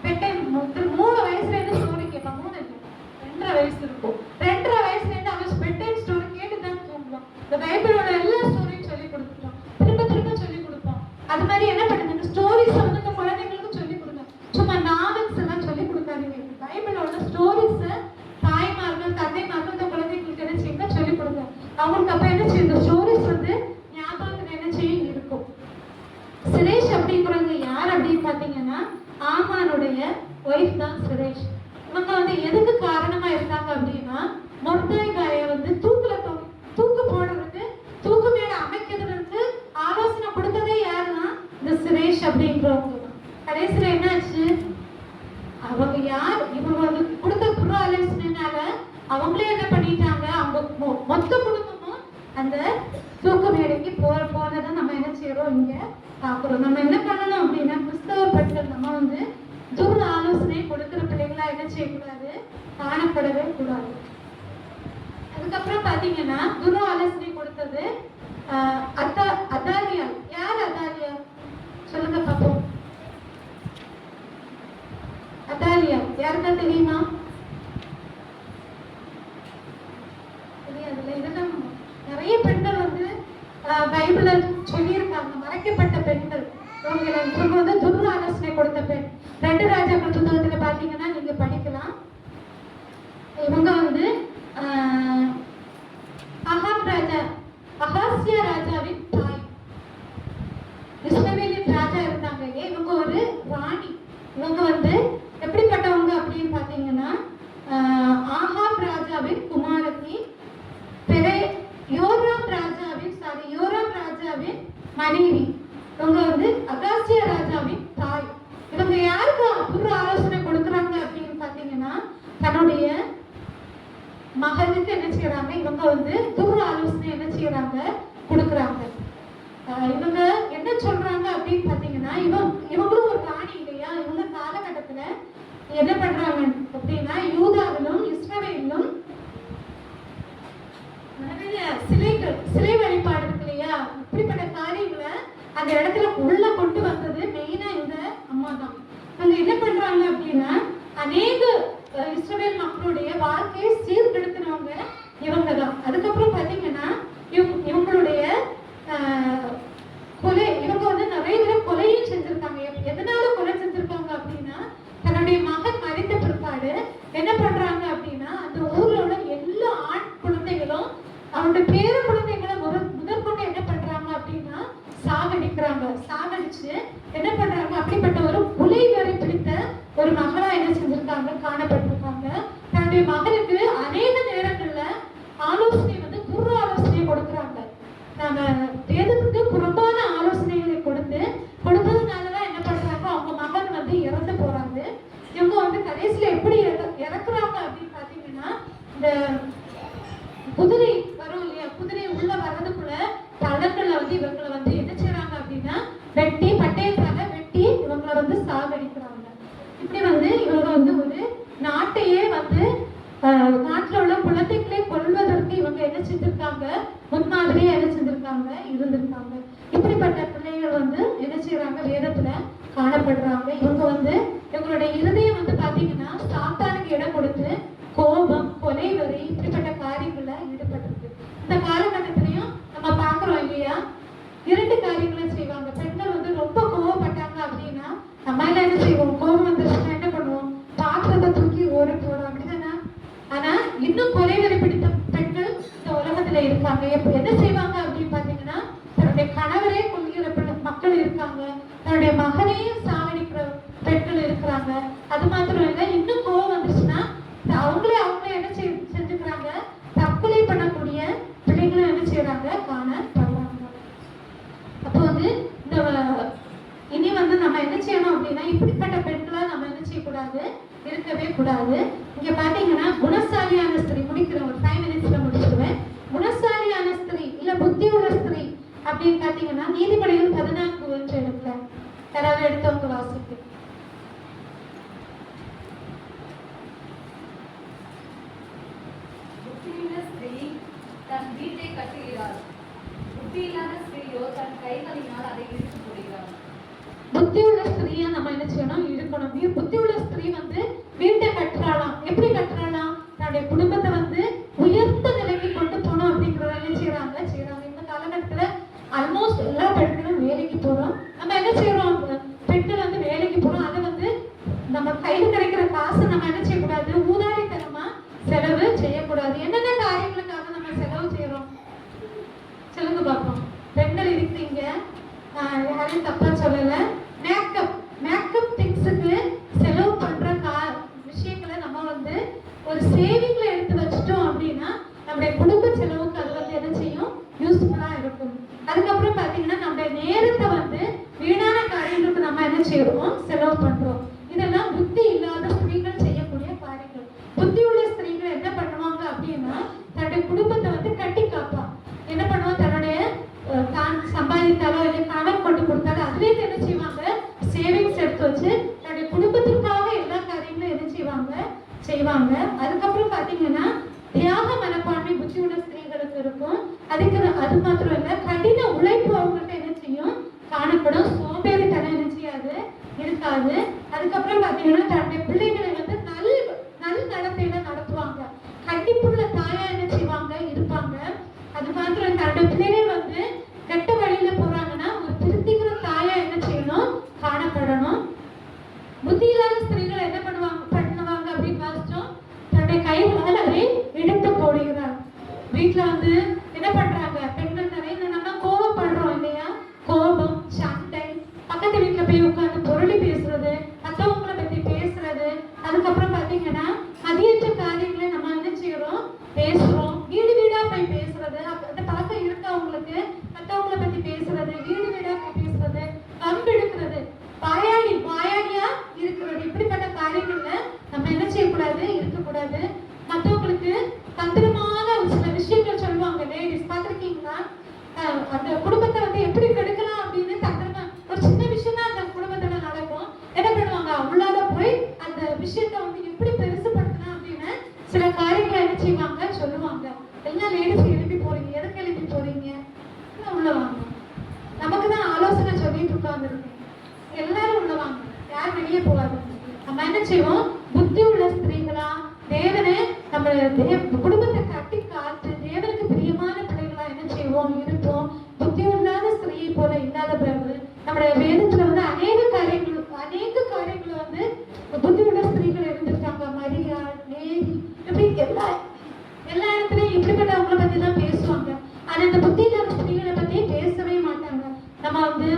பெட் டைம் 3 வயசுல இருந்து ஸ்டோரி கேட்பான். 3 இல்லை 2.5 வயசு இருக்கும். 2.5 வயசுல இருந்து அவன் பெட் டைம் ஸ்டோரி கேட்டுதான் தூங்குவான். இந்த பைபிளோட எல்லா ஸ்டோரியும் சொல்லி கொடுத்துட்டோம், திரும்ப திரும்ப சொல்லி கொடுப்போம். அது மாதிரி என்ன பண்ணுங்க, ஸ்டோரிஸ் வந்து இந்த குழந்தைங்களுக்கு சொல்லி கொடுங்க. சும்மா நாவல்ஸ் எல்லாம் சொல்லி கொடுக்காதீங்க. பைபிளோட ஸ்டோரிஸ் தாய்மார்கள் தந்தைமார்கள் இந்த குழந்தைங்களுக்கு என்ன செய்யுங்க, சொல்லி கொடுங்க. அவங்களுக்கு அப்ப என்ன செய்யுங்க, ஸ்டோரிஸ் வந்து ஞாபகத்துல என்ன செய்யும், இருக்கும். சுரேஷ் அப்படிங்கிறவங்க யார் அப்படின்னு பாத்தீங்கன்னா ஆமானுடைய ஒய்ஃப் தான் சுரேஷ். இவங்க வந்து வந்து எதுக்கு காரணமா இருந்தாங்க அப்படின்னா மொர்தேகாயை வந்து தூக்கு போடுறதுக்கு தூக்கு மேல அமைக்கிறதுக்கு ஆலோசனை கொடுத்ததே யாருன்னா இந்த சுரேஷ் அப்படின்றவங்க தான். கடைசியில என்னாச்சு, அவங்க யார் இவங்க வந்து கொடுத்த புற ஆலோசனைனால அவங்களே என்ன பண்ணிட்டாங்க, அவங்க மொத்த குடும்பமும் அந்த தூக்கு மேடைக்கு போனதை நம்ம என்ன செய்யறோம் இங்க பாக்குறோம். நம்ம என்ன பண்ணணும் அப்படின்னா கிறிஸ்தவ பெண்கள் நம்ம வந்து துர் ஆலோசனை கொடுக்கிற பிள்ளைங்களா என்ன செய்யக்கூடாது, காணப்படவே கூடாது. அதுக்கப்புறம் பாத்தீங்கன்னா துர் ஆலோசனை கொடுத்தது அதாலியா. யார் அதாலியா சொல்லுங்க பாப்போம். அதாலியா யாருக்கா தெரியுமா? தெரியாதுல்ல. இதெல்லாம் நிறைய பெண்கள் வந்து பைபிள்ல சொல்லியிருக்காங்க, மறைக்கப்பட்ட பெண்கள். இவங்க வந்து துர் ஆலோசனை கொடுத்த பெண். 2 ராஜாக்கள் புத்தகத்துல பாத்தீங்கன்னா நீங்க படிக்கலாம். இவங்க வந்து அகாசியா ராஜாவின் தாய். இஸ்ரவேலின் ராஜா இருந்தாங்க, இவங்க ஒரு ராணி. இவங்க வந்து எப்படிப்பட்டவங்க அப்படின்னு பாத்தீங்கன்னா ஆகாப் ராஜாவின் குமாரத்தி, யோராம் ராஜாவின் மனைவி. இவங்க வந்து அகாசியா ராஜாவின் தாய். இவங்க யாருக்கு துர் ஆலோசனை கொடுக்குறாங்க அப்படின்னு பாத்தீங்கன்னா தன்னுடைய மகனுக்கு என்ன செய்யறாங்க, இவங்க வந்து துர் ஆலோசனை என்ன செய்யறாங்க, கொடுக்குறாங்க. இவங்க என்ன சொல்றாங்க அப்படின்னு பாத்தீங்கன்னா இவங்களும் ஒரு ராணி இல்லையா. இவங்க காலகட்டத்துல என்ன பண்றாங்க அப்படின்னா யூதாவிலும் இஸ்ரவேலிலும் நிறைய சிலை வழிபாடு இருக்கு இல்லையா. இப்படிப்பட்ட காரியங்களை அந்த இடத்துல உள்ள கொண்டு வந்தது மெயினா இந்த அம்மா தான். இவங்க என்ன பண்றாங்க அப்படின்னா அநேக இஸ்ரவேல் மக்களுடைய வாழ்க்கையை சீர்கெடுத்துனவங்க இவங்க தான். அதுக்கப்புறம் பாத்தீங்கன்னா இவங்களுடைய கொலை, இவங்க வந்து நிறைய பேர் கொலையும் செஞ்சிருக்காங்க. எதனால கொலை செஞ்சிருக்காங்க அப்படின்னா தன்னுடைய மகன் மறைத்த பிற்பாடு என்ன பண்றாங்க அப்படின்னா அந்த ஊர்ல உள்ள எல்லா ஆண் குழந்தைகளும் அவனுடைய பேர குழந்தைகளை முதற்கொண்டு என்ன பண்றாங்க அப்படின்னா சாகடிச்சு என்ன பண்றாங்க, அப்படிப்பட்ட ஒரு கொலை வரை பிடித்த ஒரு மகளா என்ன செஞ்சிருக்காங்க, காணப்பட்டிருக்காங்க. தன்னுடைய மகனுக்கு அநேக நேரங்கள்ல ஆலோசனை வந்து துர் ஆலோசனை கொடுக்குறாங்க. நாங்க வேதத்துக்கு புறம்பான ஆலோசனைகளை கொடுத்ததுனாலதான் என்ன பண்றாங்க, அவங்க மகன் வந்து இறந்து போறாங்க. இவங்க வந்து கடைசியில எப்படி இறக்குறாங்க அப்படின்னு பாத்தீங்கன்னா இந்த குதிரை வரும் இல்லையா, குதிரை உள்ள வர்றதுக்குள்ள தளங்கள்ல வந்து இவங்களை வந்து என்ன செய்யறாங்க அப்படின்னா பட்டயத்தால வெட்டி இவங்களை வந்து சாகடிக்கிறாங்க. இப்படி வந்து இவங்க வந்து ஒரு நாட்டையே வந்து நாட்டுல உள்ள குழந்தைகளை கொல்வதற்கு இவங்க என்ன செஞ்சிருக்காங்க, முன்மாதிரியா என்ன செஞ்சிருக்காங்க, இருந்திருக்காங்க. இப்படிப்பட்ட பிள்ளைகள் வந்து என்ன செய்யறாங்க, வேதத்துல காணப்படுறாங்க. இவங்க வந்து இவங்களுடைய இருதயம் வந்து பாத்தீங்கன்னா சாத்தானுக்கு இடம் கொடுத்து கோபம், கொலை வரி இப்படிப்பட்ட காரியங்கள்ல ஈடுபட்டிருக்கு. இந்த காலகட்டத்திலையும் நம்ம பாக்குறோம் இல்லையா, 2 காரியங்களை செய்வாங்க. பெண்கள் வந்து ரொம்ப கோவப்பட்டாங்க அப்படின்னா நம்ம எல்லாம் என்ன செய்வோம், கோபம் வந்துருச்சுன்னா என்ன பண்ணுவோம், பாத்திரத்தை தூக்கி ஓடி போறோம், அப்படிதானே. ஆனா இன்னும் கொலை வரி பிடித்த பெண்கள் இந்த உலகத்துல இருக்காங்க. என்ன செய்வாங்க அப்படின்னு பாத்தீங்கன்னா தன்னுடைய கணவரே கொள்கிற மக்கள் இருக்காங்க, தன்னுடைய மகனையும் சாவடிக்கிற பெண்கள் இருக்கிறாங்க. அது மாத்திரம் இல்லை, இன்னும் கோவம் வந்துருச்சுன்னா அவங்களே என்ன செஞ்சுக்கிறாங்க, தற்கொலை பண்ணக்கூடிய பிள்ளைங்களும் என்ன செய்யறாங்க, காணப்படுறாங்க. அப்போ வந்து இந்த இனி வந்து நம்ம என்ன செய்யணும் அப்படின்னா இப்படிப்பட்ட பெண்களா நம்ம என்ன செய்யக்கூடாது, இருக்கவே கூடாது. இங்க பாத்தீங்கன்னா குணசாலியான ஸ்திரீ, முடிக்கிற ஒரு 5 minutesல முடிச்சிருவேன். குணசாலியான ஸ்திரீ இல்ல புத்தி உள்ள ஸ்திரீ அப்படின்னு பாத்தீங்கன்னா நீதிபதிகள் 14 எடுக்கல, யாராவது எடுத்தவங்க வாசிக்கு.
தன் வீட்டை கட்டுகிறார், புத்தி இல்லாத ஸ்திரீயோ தன் கைகளினால் அதை இழுத்து போடுகிறார்.
புத்தி உள்ள ஸ்திரீயா நம்ம என்ன செய்யணும், இருக்கணும். புத்தி உள்ள ஸ்திரீ வந்து வீட்டை கட்டுறாளாம். எப்படி கட்டுறாளாம், தன்னுடைய குடும்பத்தை வந்து உயர்ந்த நிலைக்கு கொண்டு போகணும் அப்படிங்கிறத என்ன செய்யறாங்க. இந்த காலகட்டத்துல ஆல்மோஸ்ட் எல்லா பெண்களும் வேலைக்கு போறோம். நம்ம என்ன செய்யறோம், பெண்கள் வந்து வேலைக்கு போறோம். அதை வந்து நம்ம கையில் கிடைக்கிற காசை நம்ம என்ன செய்யக்கூடாது, ஊதாரித்தனமா செலவு செய்யக்கூடாது. என்னென்ன காரியங்களுக்காக நம்ம செலவு செய்யறோம் சொல்லுங்க பார்ப்போம். பெண்கள் இருக்கீங்க, யாரையும் தப்பா சொல்லல. மேக்கப் திங்ஸுக்கு செலவு பண்ற ஒரு சேவிங்ல எடுத்து வச்சுட்டோம் அப்படின்னா நம்முடைய குடும்ப செலவுக்கு அது வந்து என்ன செய்யும், யூஸ்ஃபுல்லா இருக்கும். அதுக்கப்புறம் பாத்தீங்கன்னா நம்முடைய நேரத்தை வந்து வீணான காரியங்களுக்கு நம்ம என்ன செய்யறோம், செலவு பண்றோம். இதெல்லாம் புத்தி இல்லாத ஸ்திரீகள் செய்யக்கூடிய காரியங்கள். புத்தி உள்ள ஸ்திரீகள் என்ன பண்ணுவாங்க அப்படின்னா தன்னுடைய குடும்பத்தை வந்து கட்டி காப்பா. என்ன பண்ணுவோம், தன்னுடைய தான் சம்பாதித்தாலோ இல்லை கணவன் கொண்டு கொடுத்தாலோ அதுலேயே என்ன செய்வாங்க, சேவிங்ஸ் எடுத்து வச்சு தன்னுடைய குடும்பத்திற்காக எல்லா காரியங்களும் என்ன செய்வாங்க. அதுக்கப்புறம் பாத்தீங்கன்னா தியாக மனப்பான்மை புத்தி உள்ள ஸ்திரீகளுக்கு இருக்கும். அது மாத்திரம் இல்ல, கடின உழைப்பு அவங்கள்ட்ட என்ன செய்யும், காணப்படும். சோம்பேறித்தனம் என்ன செய்யாது, இருக்காது. அதுக்கப்புறம் பாத்தீங்கன்னா தன்னுடைய பிள்ளைகளை வந்து நல் நடத்தையில நடத்துவாங்க. கண்டிப்புள்ள தாயா என்ன செய்வாங்க, இருப்பாங்க. அது மாத்திரம் தன்னுடைய பிள்ளைகள் வந்து கெட்ட வழியில போறாங்கன்னா ஒரு திருத்திக்கிற தாயா என்ன செய்யணும், காணப்படணும். புத்தி இல்லாத ஸ்திரீகள் என்ன பண்ணுவாங்க அப்படின்னு பார்த்தோம், தன்னுடைய கைகளால் அதை எடுத்து போடுகிறார். வீட்டுல வந்து என்ன பண்றாங்க பெண்கள் நிறைய, நம்ம கோபப்படுறோம் இல்லையா, கோபம், சண்டை, பக்கத்து வீட்டுல போய் உட்கார்ந்து பொருளி பேசுறது, மற்றவங்களை பத்தி பேசுறது, அதுக்கப்புறம் பாத்தீங்கன்னா மதியற்ற காரியங்களை நம்ம என்ன செய்யறோம், பேசுறோம். வீடு வீடா போய் பேசுறது, அந்த பழக்கம் இருக்கு அவங்களுக்கு. மற்றவங்களை பத்தி பேசுறது, வீடு வீடா போய் பேசுறது, கம்பு எடுக்கிறது, வாயாடியா இருக்கிறது, இப்படிப்பட்ட காரியங்கள்ல நம்ம என்ன செய்யக்கூடாது, இருக்கக்கூடாது. மற்றவங்களுக்கு தந்திரமான ஒரு சில விஷயங்கள் சொல்லுவாங்க. லேடிஸ் பார்த்துருக்கீங்களா, அந்த குடும்பத்தை வந்து எப்படி கெடுக்கலாம் அப்படின்னு தந்திரமா ஒரு சின்ன விஷயம் தான் அந்த குடும்பத்துல நடக்கும். என்ன பண்ணுவாங்க, அவங்களால போய் அந்த விஷயத்த வந்து எப்படி பெருசுப்படுத்தலாம் அப்படின்னு சில காரியங்களை என்ன செய்வாங்க, சொல்லுவாங்க. எல்லாம் லேடிஸ் எழுப்பி போறீங்க, எதுக்கு எழுப்பி போறீங்க, உள்ள வாங்க, நமக்கு தான் ஆலோசனை சொல்லிட்டு உட்கார்ந்துருக்கேன், எல்லாரும் உள்ள வாங்க, யார் வெளியே போகாது. நம்ம என்ன செய்வோம், புத்தி உள்ள ஸ்திரீகளா தேவனே நம்ம குடும்பத்தை கட்டி காத்து தேவனுக்கு பிரியமான பிள்ளைகளா என்ன செய்வோம், இருப்போம். புத்தி இல்லாத ஸ்திரீயை போல இல்லாத பிறகு நம்முடைய வேதத்துல வந்து அநேக காரியங்கள் வந்து புத்தி உள்ள ஸ்திரீகள் இருந்திருக்காங்க. மரியா, நேரி, இப்படி எல்லா இடத்துலயும் இப்படிப்பட்டவங்களை பத்தி தான் பேசுவாங்க. ஆனா இந்த புத்தி இல்லாத ஸ்திரீகளை பத்தி பேசவே மாட்டாங்க. நம்ம வந்து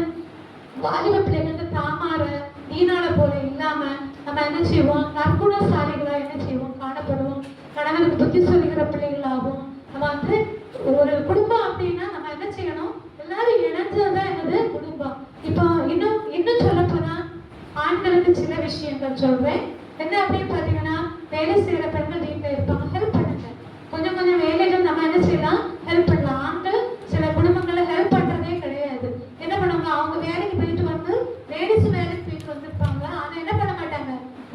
வாலிப பிள்ளைகள் தாமார நீனால போல இல்லாம நம்ம என்ன செய்வோம், நற்குணசாலிகளா என்ன செய்வோம், காணப்படுவோம். கணவனுக்கு புத்தி சொல்லுகிற பிள்ளைகளாகும். நம்ம வந்து ஒரு குடும்பம் அப்படின்னா நம்ம என்ன செய்யணும், எல்லாரும் இணைஞ்சதுதான் என்னது குடும்பம். இப்போ இன்னும் சொல்ல போனா ஆண்களுக்கு சில விஷயங்கள் சொல்றேன். என்ன அப்படின்னு பாத்தீங்கன்னா, வேலை செய்யற பெண்கள் வீட்டுல இருப்பாங்க, ஹெல்ப் பண்ணுங்க. கொஞ்சம் வேலைகள் நம்ம என்ன செய்யலாம், ஹெல்ப் பண்ணலாம். ஆண்கள் சில குடும்பங்கள்ல ஹெல்ப் பண்றதே கிடையாது. என்ன பண்ணுவாங்க, அவங்க வேலைக்கு போயிட்டு வந்து லேடிஸ் வேலைக்கு போயிட்டு வந்திருப்பாங்க. ஆனா என்ன பண்ண மாட்டாங்க,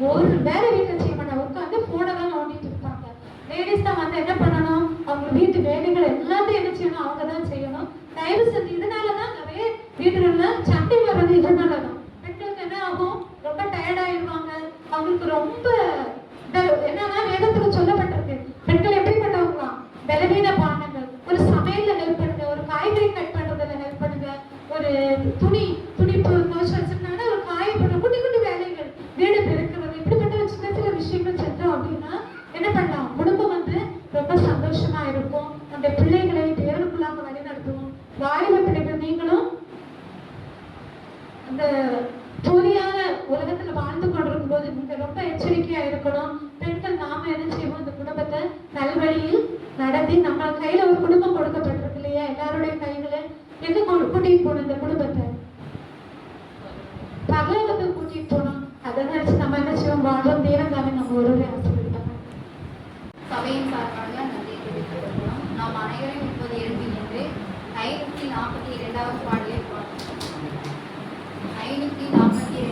ஒரு வேலை வீட்டுல செய்ய மாட்டாங்க, உட்காந்து போனை தான் நோண்டிட்டு இருப்பாங்க. லேடிஸ் தான் வந்து என்ன பண்ணணும், அவங்க வீட்டு வேலைகள் எல்லாத்தையும் என்ன செய்யணும், அவங்க தான் செய்யணும். தயவு செஞ்சு இதனாலதான் நிறைய வீடுகள்ல சண்டை வர்றது இதனாலதான். பெண்களுக்கு என்ன ஆகும், ரொம்ப டயர்ட் ஆயிடுவாங்க. அவங்களுக்கு ரொம்ப என்னன்னா வேதத்துல சொல்லப்பட்டிருக்கு, பெண்கள் எப்படிப்பட்டவங்களாம், பலவீன பாண்டங்கள். ஒரு சமையல்ல ஹெல்ப் பண்ணுங்க, ஒரு காய்கறி கட் பண்றதுல ஹெல்ப் பண்ணுங்க, ஒரு துணிப்பு துவச்சு வச்சிருந்தாங்கன்னா ஒரு காய போடுற குட்டி வேலைகள், வீடு பெருக்கிறது, இப்படிப்பட்ட சின்ன விஷயங்கள் செஞ்சோம் அப்படின்னா என்ன பண்ணலாம், குடும்பம் வந்து ரொம்ப சந்தோஷமா இருக்கும். அந்த பிள்ளைகளை தேவனுக்குள்ளாக வழி நடத்துவோம். வாலிப பிள்ளைகள் நீங்களும் அந்த போலியான உலகத்துல வாழ்ந்து கொண்டிருக்கும் போது நீங்க ரொம்ப எச்சரிக்கையா இருக்கணும். பெண்கள் நாம என்ன செய்வோம், இந்த குடும்பத்தை நல்வழியில் நடத்தி, நம்ம கையில ஒரு குடும்பம் கொடுக்கப்பட்டிருக்கு இல்லையா, எல்லாருடைய கைகளை எங்க கூட்டிட்டு போகணும், இந்த குடும்பத்தை பகலத்துக்கு கூட்டிட்டு போகணும். அதை நினைச்சு நம்ம என்ன செய்வோம், வாழ்வோம். தேவன் தாமே நம்ம ஒரு ஆசைப்படுத்தாங்க.
சபையின் சார்பாக நன்றி தெரிவித்துக் நாம் அனைவரும் இப்போது எழுப்பி நின்று 542வது பாடலை பாடுவோம். 542.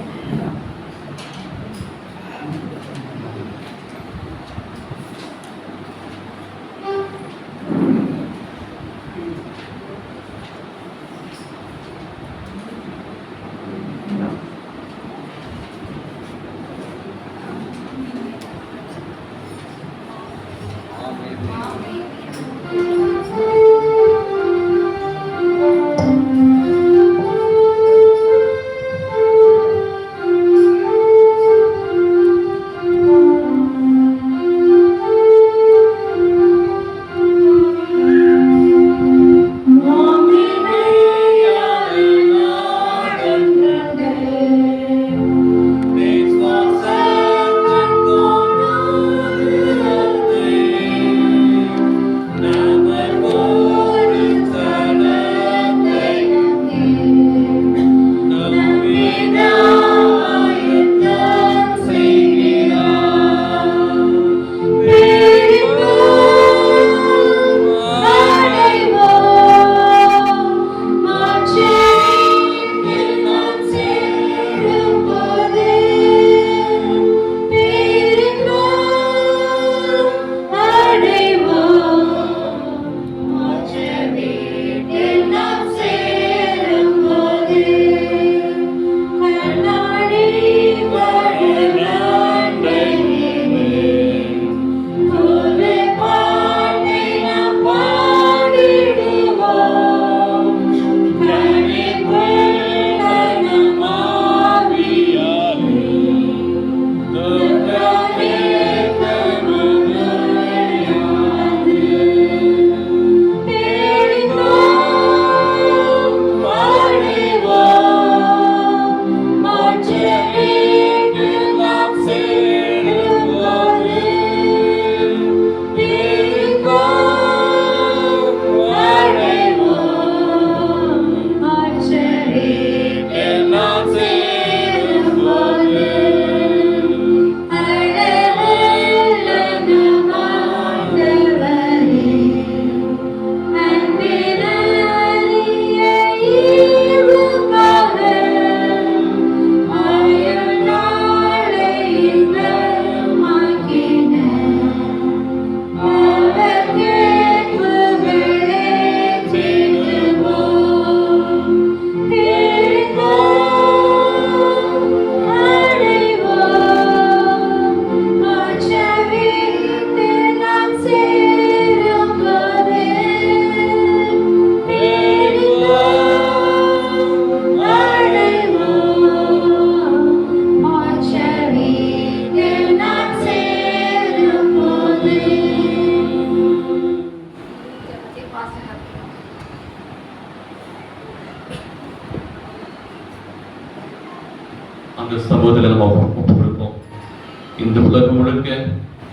உலகம் முழுக்க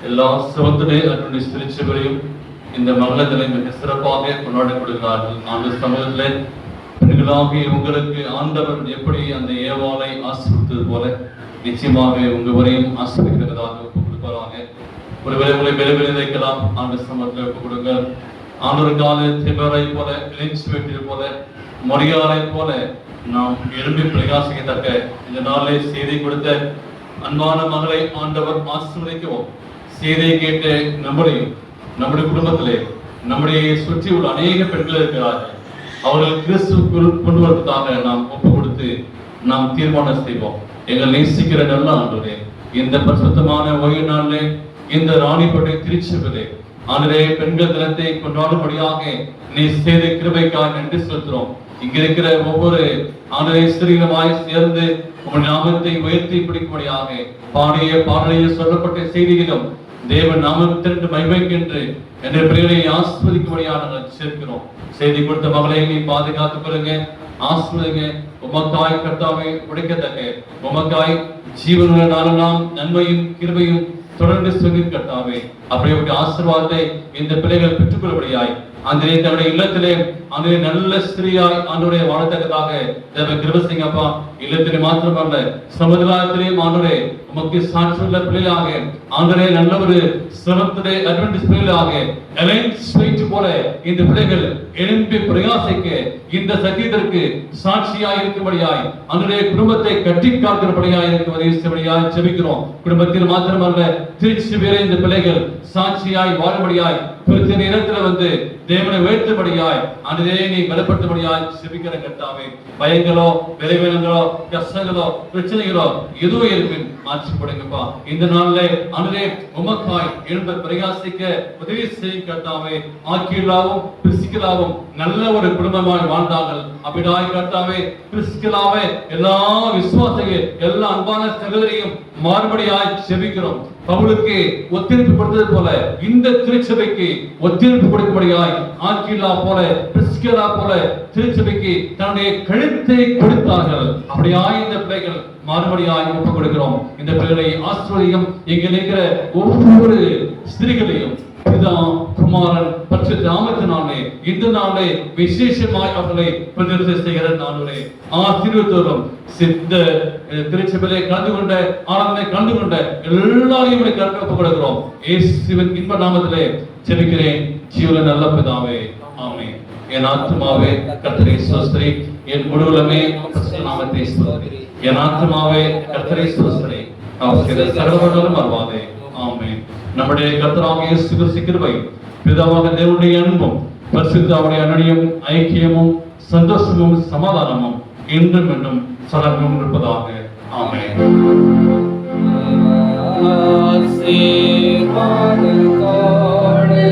எல்லா சிவத்திலே அதனுடைய திருச்சபையும் இந்த மங்களத்திலே மிக சிறப்பாக கொண்டாடி கொடுக்கிறார்கள். அந்த சமூகத்திலே பெண்களாகிய உங்களுக்கு ஆண்டவர் எப்படி அந்த ஏவாளை ஆசிர்வதித்தது போல நிச்சயமாக உங்களையும் ஆசிர்வதிக்கிறதாக ஒப்புக் கொடுப்பாராங்க. ஒருவேளை உங்களை விரைவில் வைக்கலாம். ஆண்டு சமூகத்தில் ஒப்புக் கொடுங்க. ஆண்டவருக்கான திபரை போல, எலிசபெத்தை போல, மரியாதை போல நாம் எழும்பி பிரகாசிக்கத்தக்க இந்த நாளை செய்தி கொடுத்த அன்பான மகளை ஆண்டவர் ஆசீர்வதிக்கவும். செய்தியை கேட்ட நம்முடைய குடும்பத்திலே நம்முடைய சுற்றி உள்ள அநேக பெண்கள் இருக்கிறார்கள். அவர்கள் கிறிஸ்துவுக்குள் கொண்டு வருவதற்காக நாம் ஒப்பு கொடுத்து நாம் தீர்மானம் செய்வோம். எங்கள் நேசிக்கிற நல்ல ஆண்டவரே, இந்த பரிசுத்தமான ஓய்வு நாளிலே இந்த ராணிப்பேட்டை திருச்சபையிலே ஆண்டவரே பெண்கள் தினத்தை கொண்டாடும்படியாக நீ செய்த கிருபைக்காக நன்றி செலுத்துறோம். இங்க இருக்கிற ஒவ்வொரு ஆண்டவரே ஸ்திரீகளுமாய் சேர்ந்து உங்கள் நாமத்தை உயர்த்தி பிடிக்கும்படியாக பாடிய பாடலையும் சொல்லப்பட்ட செய்திகளும் தேவன் நாமத்திற்கு மகிமைக்கென்று என்ற பிள்ளைகளை ஆஸ்வதிக்கும்படியாக நாங்கள் சேர்க்கிறோம். செய்தி கொடுத்த மகளை நீ பாதுகாத்துக் கொள்ளுங்க, ஆஸ்வதிங்க. உமக்காய் கர்த்தாவை உடைக்கத்தக்க உமக்காய் ஜீவனுள்ள நாளெல்லாம் நன்மையும் கிருபையும் தொடர்ந்து சொல்லி கர்த்தாவே அப்படிப்பட்ட ஆசீர்வாதத்தை இந்த பிள்ளைகள் பெற்றுக்கொள்ளும்படியாய் அந்த தன்னுடைய இல்லத்திலே அந்த நல்ல ஸ்திரீயாய் ஆண்டவரை வாழத்தக்கதாக தேவ கிருபை செய்யுங்க அப்பா. இல்லத்திலே மாத்திரமல்ல சமுதாயத்திலேயும் ஆண்டவரே உமக்கு சாட்சியுள்ள பிள்ளைகளாக ஆண்டவரே நல்ல ஒரு சிறப்பிலே அட்வென்டிஸ்ட் பிள்ளைகளாக அலைன்ஸ் ஸ்வீட் போல இந்த பிள்ளைகள் எழும்பி பிரயாசிக்க இந்த சத்தியத்திற்கு சாட்சியாய் இருக்கும்படியாய் ஆண்டவரே குடும்பத்தை கட்டி காக்கிறபடியாய் இருக்கும்படியாய் ஜெபிக்கிறோம். குடும்பத்தில் மாத்திரமல்ல திருச்சபையிலே இந்த பிள்ளைகள் சாட்சியாய் வாழும்படியாய் குறித்த நேரத்தில் வந்து தேவனை உயர்த்தும்படியாய் அன்றே நீ பலப்படுத்தும்படியாய் ஜெபிக்கிற கர்த்தாவே. பயங்களோ விளைவுகளோ கஷ்டங்களோ பிரச்சனைகளோ எதுவும் இருப்பின் மாற்றி போடுங்கப்பா. இந்த நாளிலே அன்றே உமக்காய் எழும்ப பிரயாசிக்க உதவி செய்யும் கர்த்தாவே. ஆக்கிலாவும் பிரிஸ்கிலாவும் நல்ல ஒரு குடும்பமாய் வாழ்ந்தார்கள். அப்படியாய் கர்த்தாவே பிரிஸ்கிலாவே எல்லா விசுவாசிகள் எல்லா அன்பான சகோதரியும் மாறுபடியாய் ஜெபிக்கிறோம். பவுலுக்கு ஒத்துழைப்பு கொடுத்தது போல இந்த திருச்சபைக்கு ஒத்துழைப்பு கொடுக்கும்படியாய் ஆக்கிலா போல பிரிஸ்கிலா போல திருச்சபைக்கு தன்னுடைய கழுத்தை கொடுத்தார்கள். அப்படியாய் இந்த பிள்ளைகள் மாறுபடியாய் ஒப்புக் கொடுக்கிறோம். இந்த பிள்ளைகளை ஆசீர்வதியும். இங்க இருக்கிற ஒவ்வொரு ஸ்திரீகளையும் பிதா குமாரன் பரிசுத்த நாமத்தினாலே இந்த நாளை விசேஷமாய் அவர்களை பிரதிநிதி செய்கிற நாளே ஆசீர்வதித்தோம். சித்த திருச்சபையிலே கலந்து கொண்ட ஆனந்தனை கலந்து கொண்ட எல்லாரையும் ஒப்புக் கொடுக்கிறோம். இயேசுவின் இன்ப நாமத்திலே ஜெபிக்கிறேன் ஜீவன நல்ல பிதாவே, ஆமென். என் ஆத்துமாவே கர்த்தரை ஸ்தோத்திரி, என் முழுவதுமே நாமத்தை ஸ்தோத்திரி. என் ஆத்துமாவே கர்த்தரை ஸ்தோத்திரி, அவர் செய்த சகலவற்றையும் மறவாதே, ஆமென். நம்முடைய கர்த்தராகிய இயேசு கிறிஸ்துவின் கிருபை, பிதாவாகிய தேவனுடைய அன்பும் பரிசுத்தருடைய அன்னையும் ஐக்கியமும் சந்தோஷமும் சமாதானமும் என்றும் என்றும் சலமும் இருப்பதாக, ஆமென்.
ஆசீர்வாதத்தோடு